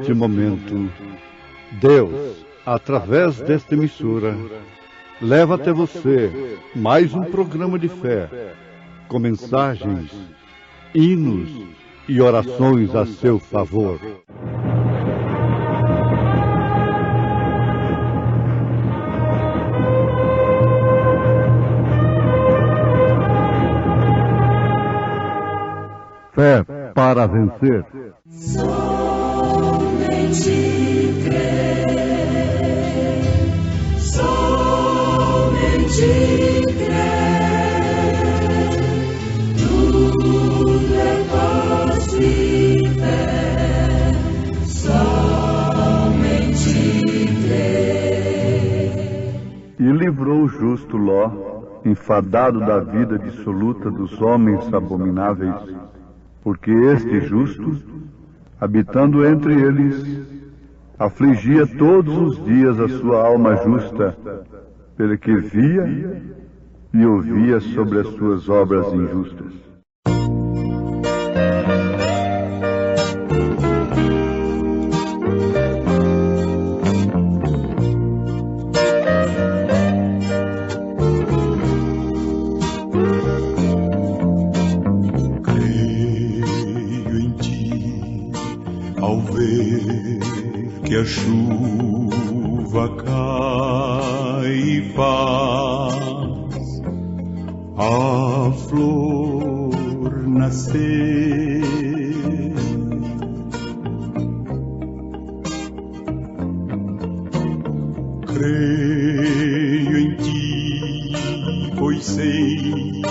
neste momento, Deus, através desta emissora, leva até você mais um programa de fé, com mensagens, hinos e orações a seu favor. Fé para vencer. Somente crer, somente crer, tudo é possível, somente crer. E livrou o justo Ló, enfadado da vida dissoluta dos homens abomináveis, porque este justo, habitando entre eles, afligia todos os dias a sua alma justa, pelo que via e ouvia sobre as suas obras injustas. Que a chuva cai e faz a flor nascer. Creio em ti, pois sei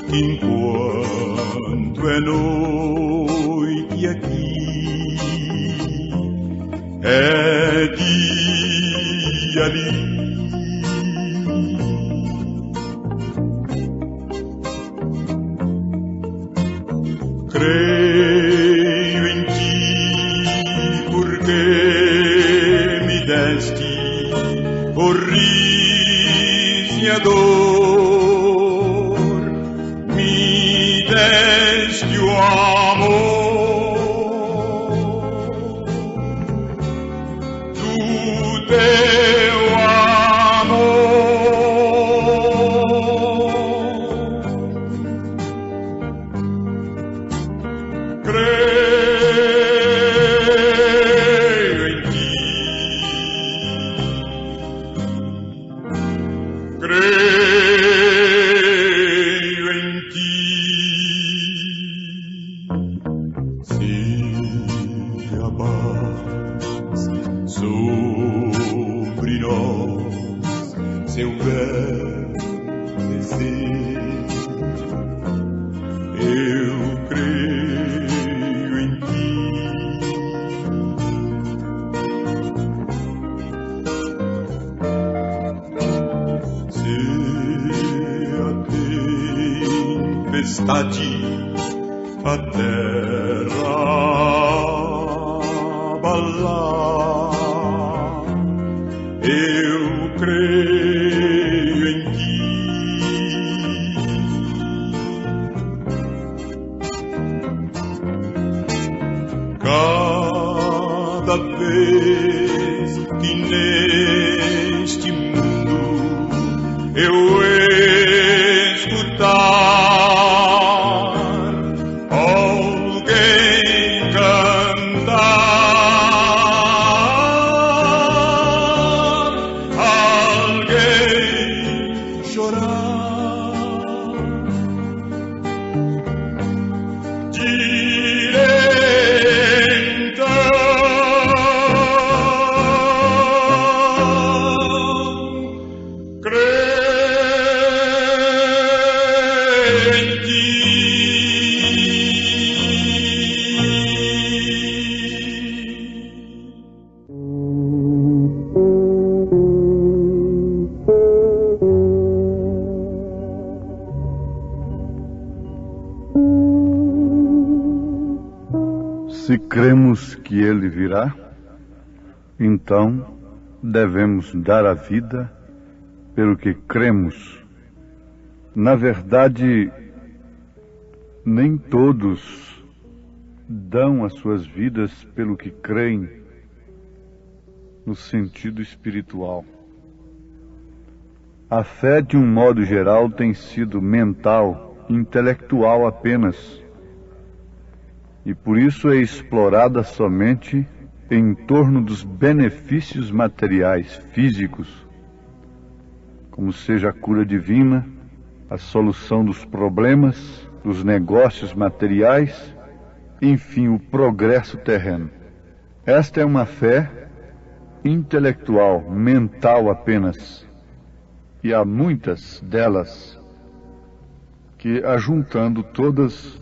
que enquanto é noite aqui, é dia ali. Creio em ti, porque me deste o riso e a dor, me deste o amor. Teu amor, creio em ti, creio em ti. Se abate sobre nós seu desejo, eu creio em ti. Se a tempestade a terra abalar, eu creio em ti. Cada vez que neste mundo eu escutar alguém cantar, alguém chorar, direi então, creio em ti. Se cremos que Ele virá, então devemos dar a vida pelo que cremos. Na verdade, nem todos dão as suas vidas pelo que creem no sentido espiritual. A fé, de um modo geral, tem sido mental, intelectual apenas, e por isso é explorada somente em torno dos benefícios materiais, físicos, como seja a cura divina, a solução dos problemas, dos negócios materiais, enfim, o progresso terreno. Esta é uma fé intelectual, mental apenas, e há muitas delas que, ajuntando todas,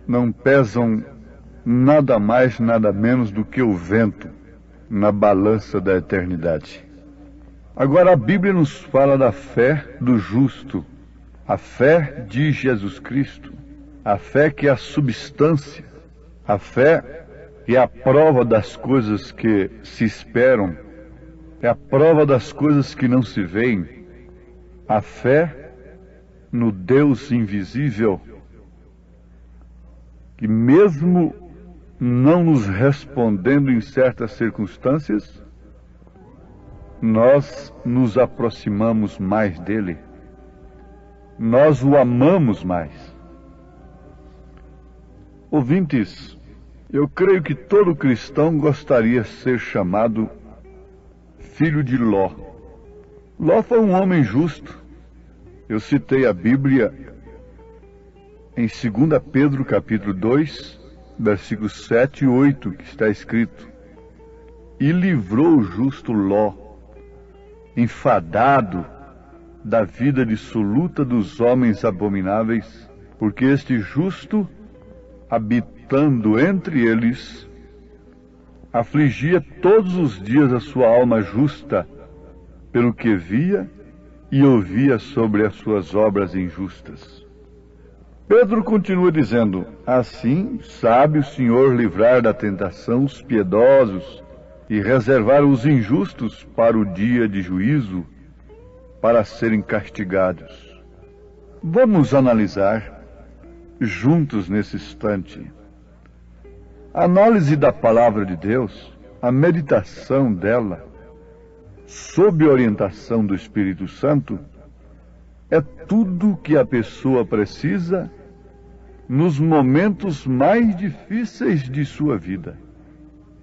não pesam nada mais, nada menos do que o vento na balança da eternidade. Agora, a Bíblia nos fala da fé do justo, a fé de Jesus Cristo, a fé que é a substância, a fé que é a prova das coisas que se esperam, é a prova das coisas que não se veem, a fé no Deus invisível, que mesmo não nos respondendo em certas circunstâncias, nós nos aproximamos mais dele, nós o amamos mais. Ouvintes, eu creio que todo cristão gostaria de ser chamado filho de Ló. Ló foi um homem justo. Eu citei a Bíblia em 2 Pedro capítulo 2, versículos 7 e 8, que está escrito: e livrou o justo Ló, enfadado da vida dissoluta dos homens abomináveis, porque este justo, habitando entre eles, afligia todos os dias a sua alma justa, pelo que via e ouvia sobre as suas obras injustas. Pedro continua dizendo: assim sabe o Senhor livrar da tentação os piedosos e reservar os injustos para o dia de juízo, para serem castigados. Vamos analisar juntos nesse instante a análise da palavra de Deus, a meditação dela, sob orientação do Espírito Santo, é tudo que a pessoa precisa nos momentos mais difíceis de sua vida.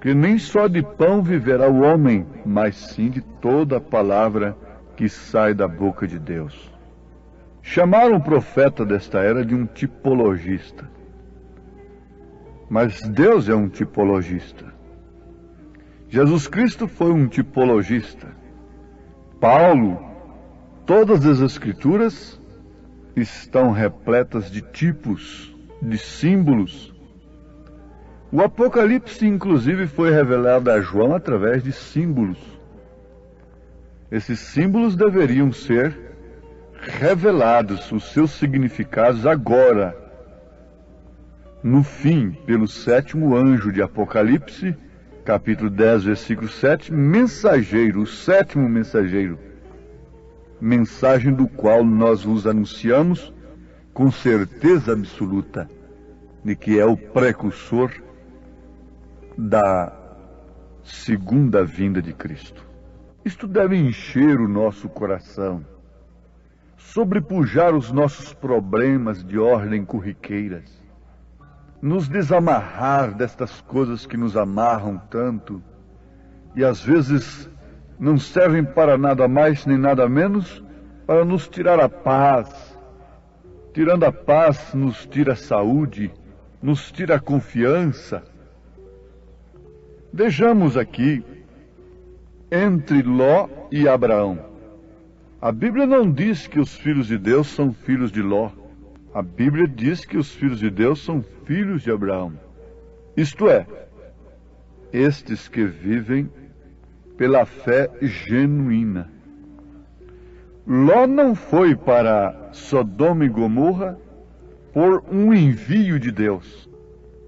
Que nem só de pão viverá o homem, mas sim de toda a palavra que sai da boca de Deus. Chamaram o profeta desta era de um tipologista. Mas Deus é um tipologista. Jesus Cristo foi um tipologista. Paulo, todas as Escrituras estão repletas de tipos, de símbolos. O Apocalipse, inclusive, foi revelado a João através de símbolos. Esses símbolos deveriam ser revelados, os seus significados agora, no fim, pelo sétimo anjo de Apocalipse, capítulo 10, versículo 7, mensageiro, o sétimo mensageiro, mensagem do qual nós vos anunciamos com certeza absoluta de que é o precursor da segunda vinda de Cristo. Isto deve encher o nosso coração, sobrepujar os nossos problemas de ordem corriqueiras, nos desamarrar destas coisas que nos amarram tanto e às vezes não servem para nada mais nem nada menos para nos tirar a paz. Tirando a paz, nos tira a saúde, nos tira a confiança. Vejamos aqui, entre Ló e Abraão. A Bíblia não diz que os filhos de Deus são filhos de Ló. A Bíblia diz que os filhos de Deus são filhos de Abraão. Isto é, estes que vivem pela fé genuína. Ló não foi para Sodoma e Gomorra por um envio de Deus.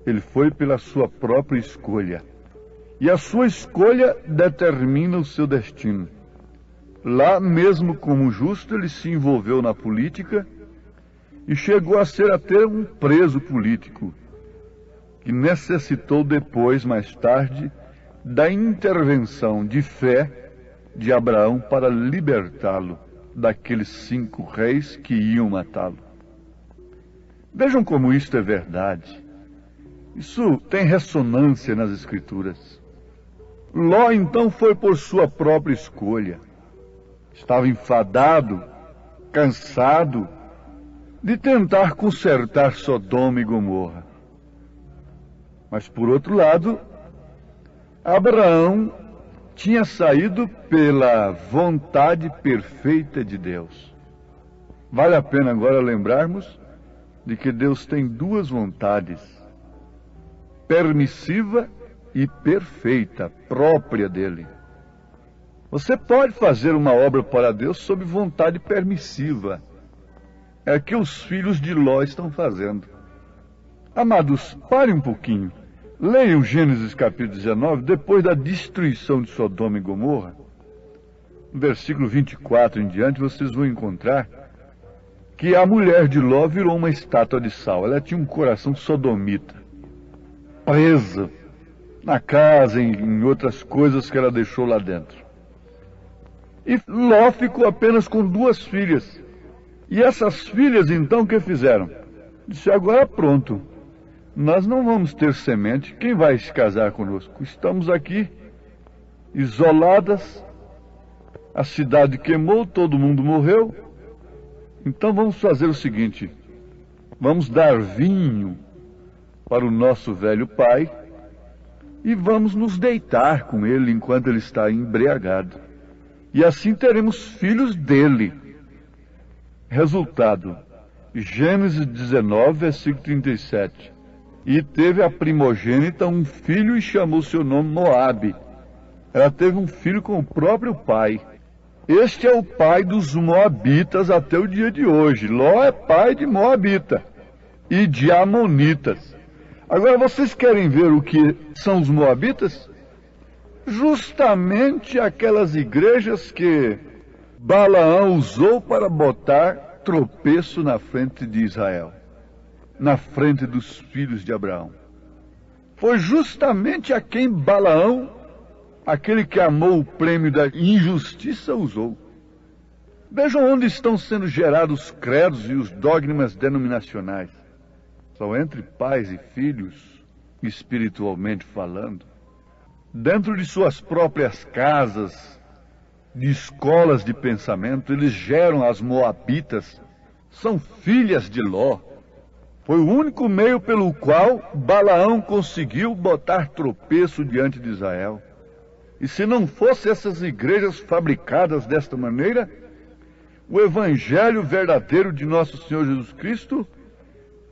Ele foi pela sua própria escolha. E a sua escolha determina o seu destino. Lá, mesmo como justo, ele se envolveu na política e chegou a ser até um preso político, que necessitou depois, mais tarde, da intervenção de fé de Abraão para libertá-lo daqueles 5 reis que iam matá-lo. Vejam como isto é verdade. Isso tem ressonância nas Escrituras. Ló então foi por sua própria escolha. Estava enfadado, cansado de tentar consertar Sodoma e Gomorra. Mas por outro lado, Abraão tinha saído pela vontade perfeita de Deus. Vale a pena agora lembrarmos de que Deus tem 2 vontades, permissiva e perfeita, própria dele. Você pode fazer uma obra para Deus sob vontade permissiva. É o que os filhos de Ló estão fazendo. Amados, parem um pouquinho. Leiam Gênesis capítulo 19, depois da destruição de Sodoma e Gomorra. No versículo 24 em diante, vocês vão encontrar que a mulher de Ló virou uma estátua de sal. Ela tinha um coração sodomita, presa na casa, em outras coisas que ela deixou lá dentro. E Ló ficou apenas com 2 filhas. E essas filhas, então, o que fizeram? Disse, agora pronto, nós não vamos ter semente, quem vai se casar conosco? Estamos aqui, isoladas, a cidade queimou, todo mundo morreu, então vamos fazer o seguinte, vamos dar vinho para o nosso velho pai e vamos nos deitar com ele enquanto ele está embriagado. E assim teremos filhos dele. Resultado, Gênesis 19, versículo 37. E teve a primogênita um filho e chamou seu nome Moabe. Ela teve um filho com o próprio pai. Este é o pai dos Moabitas até o dia de hoje. Ló é pai de Moabita e de Amonitas. Agora vocês querem ver o que são os Moabitas? Justamente aquelas igrejas que Balaão usou para botar tropeço na frente de Israel, na frente dos filhos de Abraão. Foi justamente a quem Balaão, aquele que amou o prêmio da injustiça, usou. Vejam onde estão sendo gerados os credos e os dogmas denominacionais. São entre pais e filhos, espiritualmente falando. Dentro de suas próprias casas, de escolas de pensamento, eles geram as Moabitas, são filhas de Ló. Foi o único meio pelo qual Balaão conseguiu botar tropeço diante de Israel. E se não fossem essas igrejas fabricadas desta maneira, o evangelho verdadeiro de nosso Senhor Jesus Cristo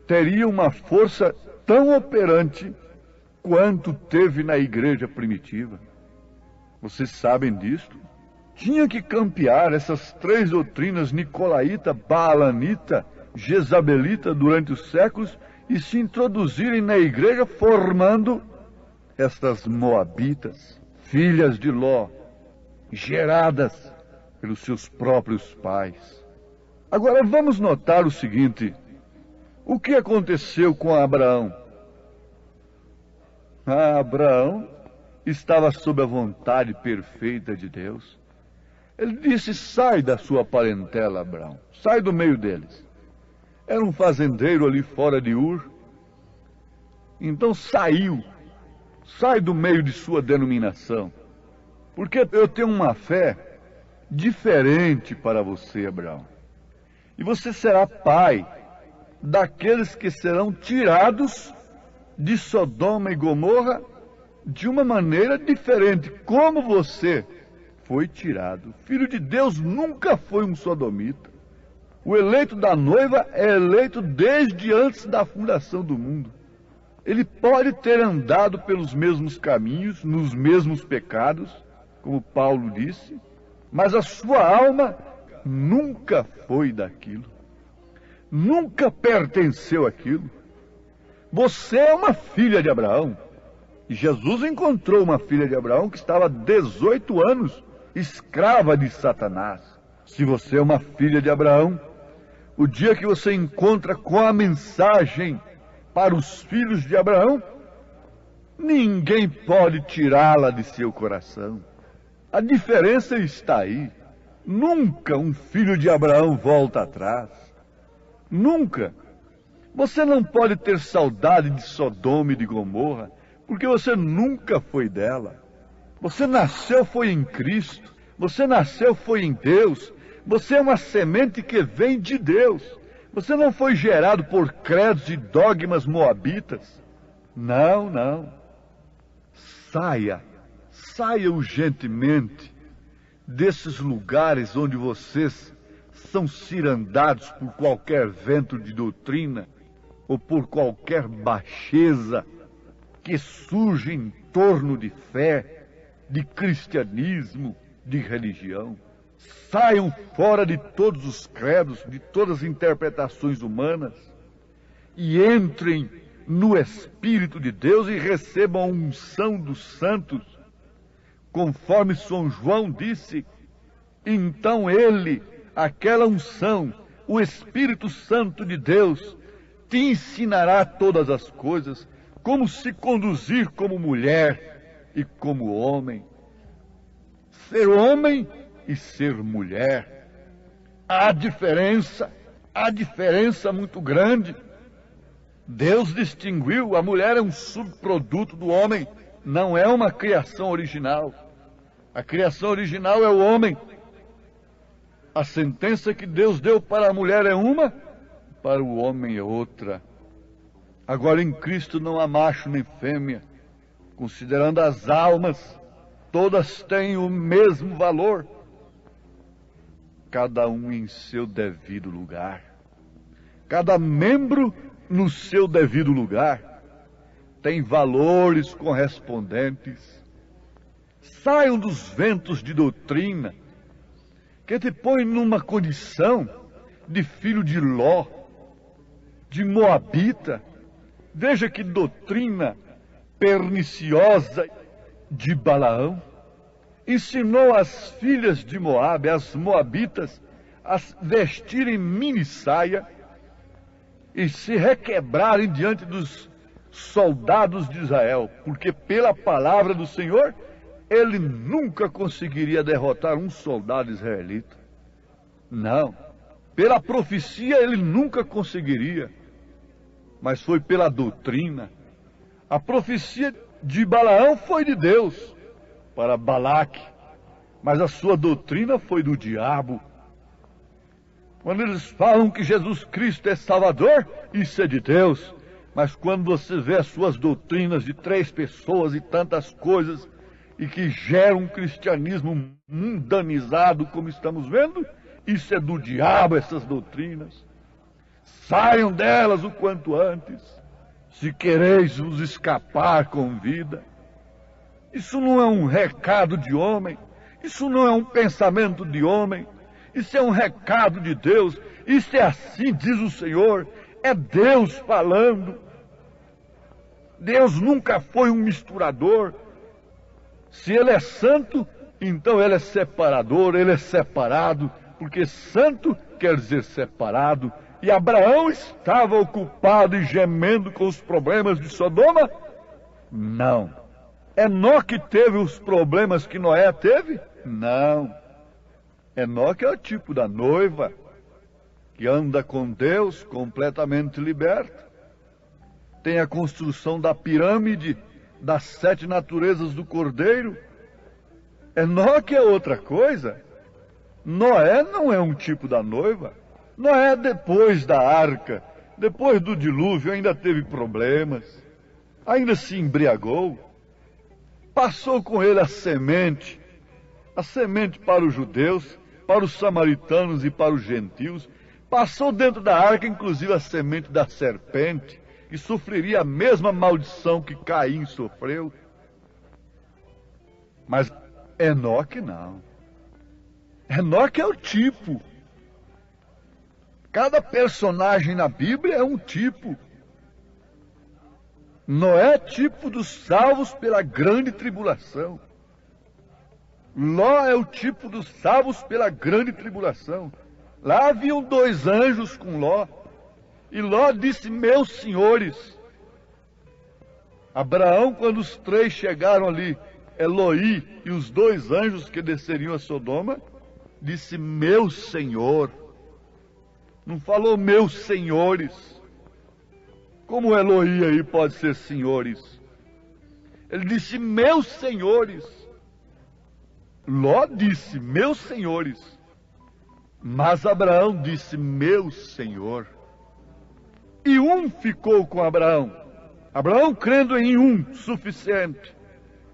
teria uma força tão operante quanto teve na igreja primitiva. Vocês sabem disto? Tinha que campear essas 3 doutrinas, nicolaíta, baalanita, jezabelita, durante os séculos e se introduzirem na igreja formando estas moabitas, filhas de Ló, geradas pelos seus próprios pais. Agora vamos notar o seguinte, o que aconteceu com Abraão? Abraão estava sob a vontade perfeita de Deus. Ele disse, sai da sua parentela, Abraão, sai do meio deles. Era um fazendeiro ali fora de Ur. Então saiu, sai do meio de sua denominação. Porque eu tenho uma fé diferente para você, Abraão. E você será pai daqueles que serão tirados de Sodoma e Gomorra de uma maneira diferente, como você foi tirado. O Filho de Deus nunca foi um sodomita. O eleito da noiva é eleito desde antes da fundação do mundo. Ele pode ter andado pelos mesmos caminhos, nos mesmos pecados, como Paulo disse, mas a sua alma nunca foi daquilo. Nunca pertenceu àquilo. Você é uma filha de Abraão. E Jesus encontrou uma filha de Abraão que estava há 18 anos escrava de Satanás. Se você é uma filha de Abraão, o dia que você encontra com a mensagem para os filhos de Abraão, Ninguém pode tirá-la de seu coração. A diferença está aí. Nunca um filho de Abraão volta atrás. Nunca. Você não pode ter saudade de Sodoma e de Gomorra, porque você nunca foi dela. Você nasceu foi em Cristo. Você nasceu foi em Deus. Você é uma semente que vem de Deus. Você não foi gerado por credos e dogmas moabitas. Não, não. Saia urgentemente desses lugares onde vocês são cirandados por qualquer vento de doutrina ou por qualquer baixeza que surge em torno de fé, de cristianismo, de religião. Saiam fora de todos os credos, de todas as interpretações humanas e entrem no Espírito de Deus e recebam a unção dos santos, conforme São João disse. Então ele, aquela unção, o Espírito Santo de Deus, te ensinará todas as coisas, como se conduzir como mulher e como homem, ser homem e ser mulher. Há diferença muito grande. Deus distinguiu, a mulher é um subproduto do homem, não é uma criação original. A criação original é o homem. A sentença que Deus deu para a mulher é uma, para o homem é outra. Agora em Cristo não há macho nem fêmea. Considerando as almas, todas têm o mesmo valor. Cada um em seu devido lugar. Cada membro no seu devido lugar. Tem valores correspondentes. Saiam dos ventos de doutrina que te põe numa condição de filho de Ló, de Moabita. Veja que doutrina perniciosa de Balaão. Ensinou as filhas de Moabe, as moabitas, a vestirem mini-saia e se requebrarem diante dos soldados de Israel, porque pela palavra do Senhor, ele nunca conseguiria derrotar um soldado israelita. Não. Pela profecia, ele nunca conseguiria. Mas foi pela doutrina. A profecia de Balaão foi de Deus para Balaque, mas a sua doutrina foi do diabo. Quando eles falam que Jesus Cristo é Salvador, isso é de Deus. Mas quando você vê as suas doutrinas de 3 pessoas e tantas coisas, e que geram um cristianismo mundanizado, como estamos vendo, isso é do diabo, essas doutrinas. Saiam delas o quanto antes, se quereis vos escapar com vida. Isso não é um recado de homem, isso não é um pensamento de homem, isso é um recado de Deus, isso é assim, diz o Senhor, é Deus falando. Deus nunca foi um misturador. Se ele é santo, então ele é separador, ele é separado, porque santo quer dizer separado. E Abraão estava ocupado e gemendo com os problemas de Sodoma? Não. Enoque teve os problemas que Noé teve? Não. Enoque é o tipo da noiva que anda com Deus completamente liberta. Tem a construção da pirâmide das 7 naturezas do Cordeiro. Enoque é outra coisa. Noé não é um tipo da noiva. Noé, depois da arca, depois do dilúvio, ainda teve problemas, ainda se embriagou. Passou com ele a semente para os judeus, para os samaritanos e para os gentios. Passou dentro da arca, inclusive, a semente da serpente, que sofreria a mesma maldição que Caim sofreu. Mas Enoque não. Enoque é o tipo. Cada personagem na Bíblia é um tipo. Noé é tipo dos salvos pela grande tribulação. Ló é o tipo dos salvos pela grande tribulação. Lá haviam 2 anjos com Ló. E Ló disse, meus senhores. Abraão, quando os três chegaram ali, Eloi e os dois anjos que desceriam a Sodoma, disse: meu Senhor. Não falou meus senhores. Como Eloi aí pode ser senhores? Ele disse: meus senhores. Ló disse: meus senhores. Mas Abraão disse: meu Senhor. E um ficou com Abraão. Abraão crendo em um suficiente,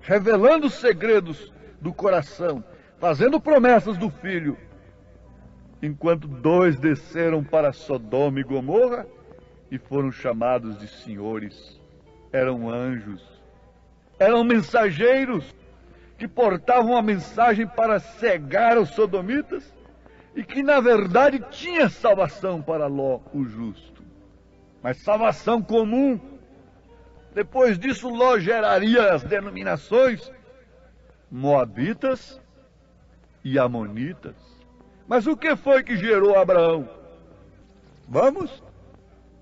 revelando os segredos do coração, fazendo promessas do filho, enquanto dois desceram para Sodoma e Gomorra e foram chamados de senhores. Eram anjos, eram mensageiros que portavam a mensagem para cegar os sodomitas e que na verdade tinha salvação para Ló, o justo, mas salvação comum. Depois disso, Ló geraria as denominações moabitas e amonitas. Mas o que foi que gerou Abraão? Vamos?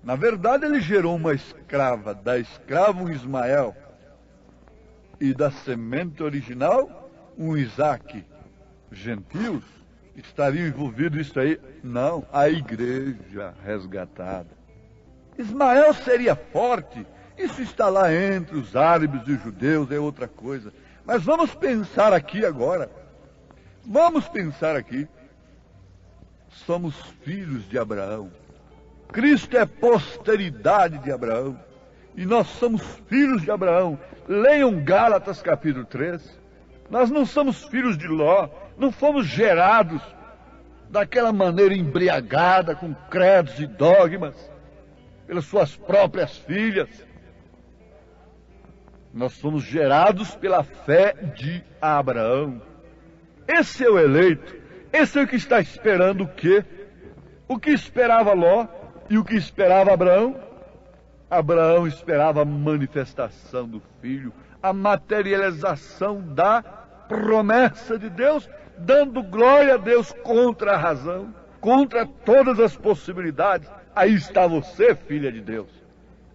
Na verdade, ele gerou uma escrava, da escrava um Ismael, e da semente original um Isaque. Gentios estariam envolvidos nisso aí? Não, a igreja resgatada. Ismael seria forte. Isso está lá entre os árabes e os judeus, é outra coisa. Mas vamos pensar aqui agora. Vamos pensar aqui. Somos filhos de Abraão. Cristo é posteridade de Abraão. E nós somos filhos de Abraão. Leiam Gálatas capítulo 3. Nós não somos filhos de Ló. Não fomos gerados daquela maneira embriagada, com credos e dogmas, pelas suas próprias filhas. Nós somos gerados pela fé de Abraão. Esse é o eleito. Esse é o que está esperando o quê? O que esperava Ló e o que esperava Abraão? Abraão esperava a manifestação do Filho, a materialização da promessa de Deus, dando glória a Deus contra a razão, contra todas as possibilidades. Aí está você, filha de Deus.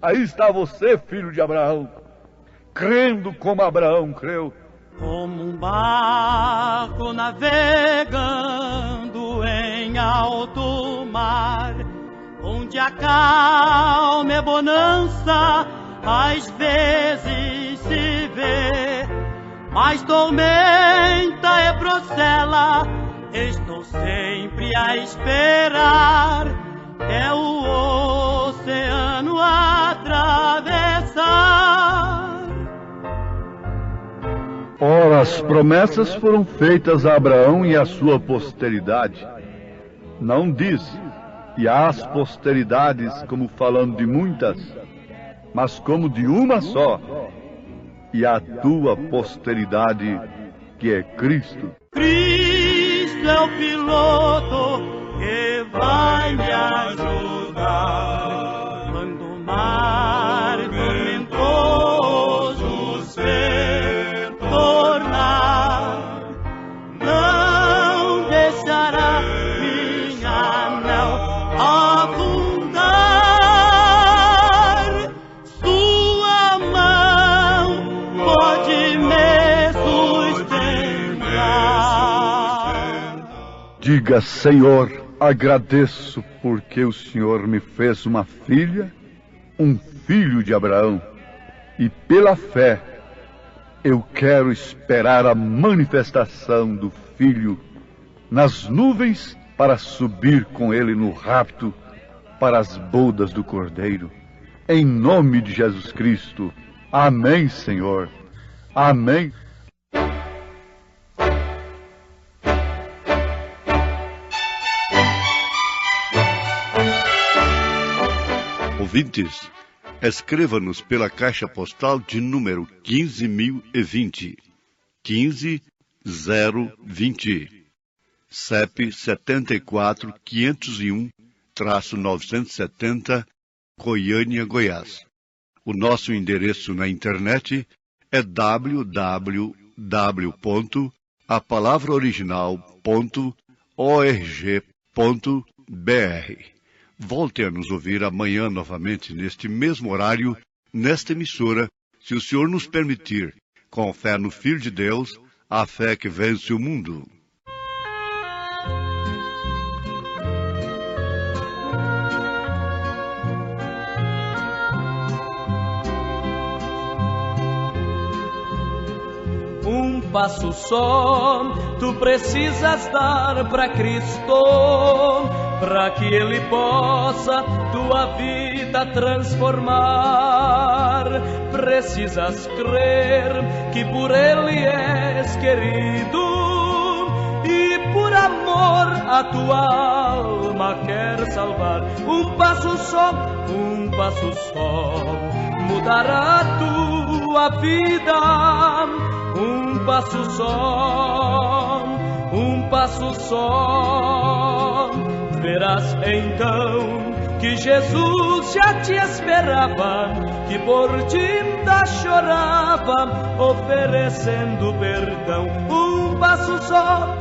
Aí está você, filho de Abraão, crendo como Abraão creu. Como um barco navegando em alto mar, onde a calma é bonança, às vezes se vê, mas tormenta é procela, estou sempre a esperar, é o oceano a atravessar. Ora, as promessas foram feitas a Abraão e à sua posteridade. Não diz, e às posteridades, como falando de muitas, mas como de uma só, e a tua posteridade, que é Cristo. Cristo é o piloto que vai me ajudar quando o mar tormentoso se tornar, não deixará minha nau afundar. Sua mão pode me sustentar. Diga: Senhor, agradeço porque o Senhor me fez uma filha, um filho de Abraão, e pela fé eu quero esperar a manifestação do Filho nas nuvens para subir com ele no rapto para as bodas do Cordeiro. Em nome de Jesus Cristo. Amém, Senhor. Amém. Ouvintes, escreva-nos pela caixa postal de número 15.020, 15020, CEP 74.501-970, Goiânia, Goiás. O nosso endereço na internet é www.apalavraoriginal.org.br. Volte a nos ouvir amanhã novamente neste mesmo horário, nesta emissora, se o Senhor nos permitir, com fé no Filho de Deus, a fé que vence o mundo. Um passo só tu precisas dar para Cristo, para que Ele possa tua vida transformar. Precisas crer que por Ele és querido e por amor a tua alma quer salvar. Um passo só mudará a tua vida. Um passo só, verás então que Jesus já te esperava, que por ti ainda chorava, oferecendo perdão. Um passo só.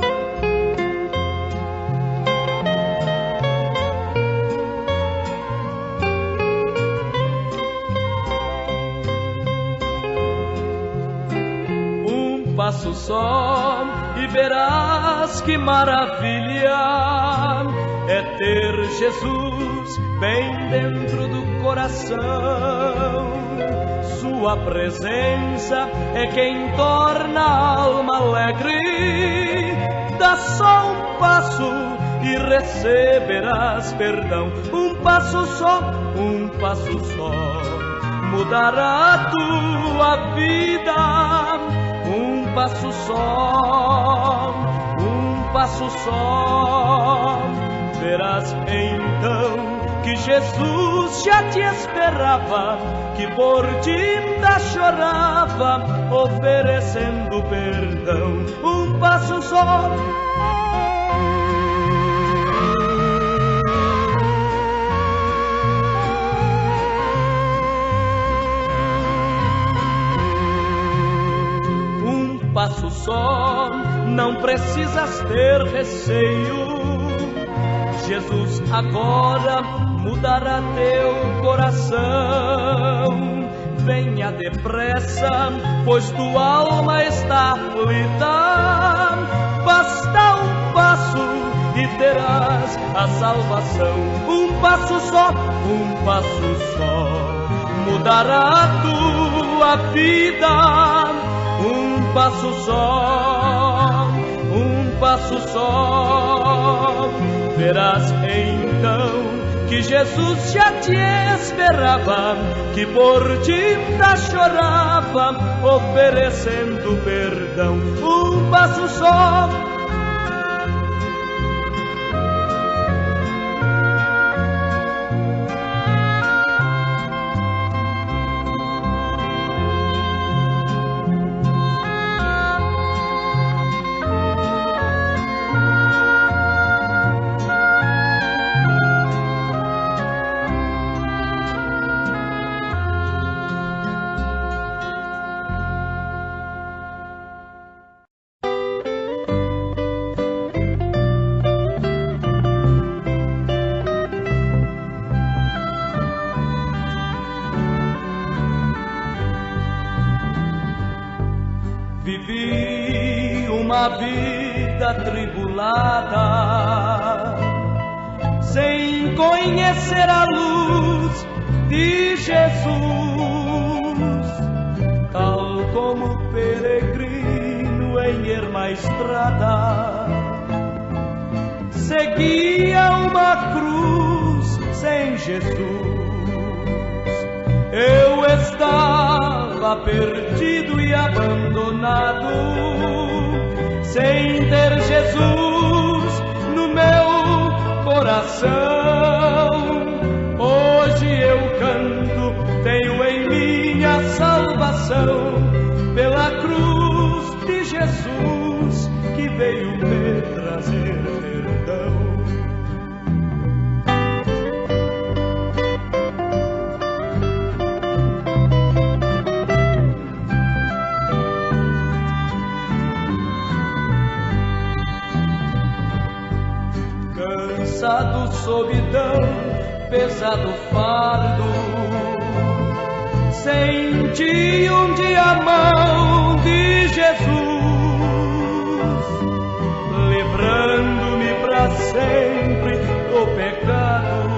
Passo só e verás que maravilha é ter Jesus bem dentro do coração. Sua presença é quem torna a alma alegre. Dá só um passo e receberás perdão. Um passo só mudará a tua vida. Um passo só, verás então que Jesus já te esperava, que por ti ainda chorava, oferecendo perdão. Um passo só. Passo só, não precisas ter receio. Jesus agora mudará teu coração. Venha depressa, pois tua alma está aflita. Basta um passo e terás a salvação. Um passo só, mudará a tua vida. Um passo só, verás então que Jesus já te esperava, que por ti ainda chorava, oferecendo perdão. Um passo só. Vivi uma vida atribulada, sem conhecer a luz de Jesus, tal como peregrino em erma estrada, seguia uma cruz sem Jesus. Eu estava perdido e abandonado, sem ter Jesus no meu coração. Hoje eu canto, tenho em minha salvação, pela cruz de Jesus que veio me trazer perdão. Cansado, solidão, pesado fardo, Senti um dia a mão de Jesus, livrando-me para sempre do pecado,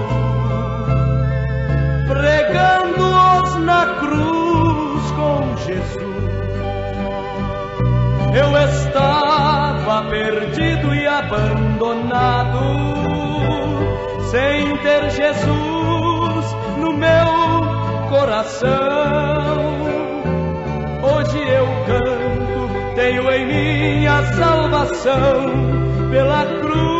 pregando-os na cruz com Jesus. Eu estava perdido e abandonado, sem ter Jesus no meu coração. Hoje eu canto, tenho em mim a salvação pela cruz.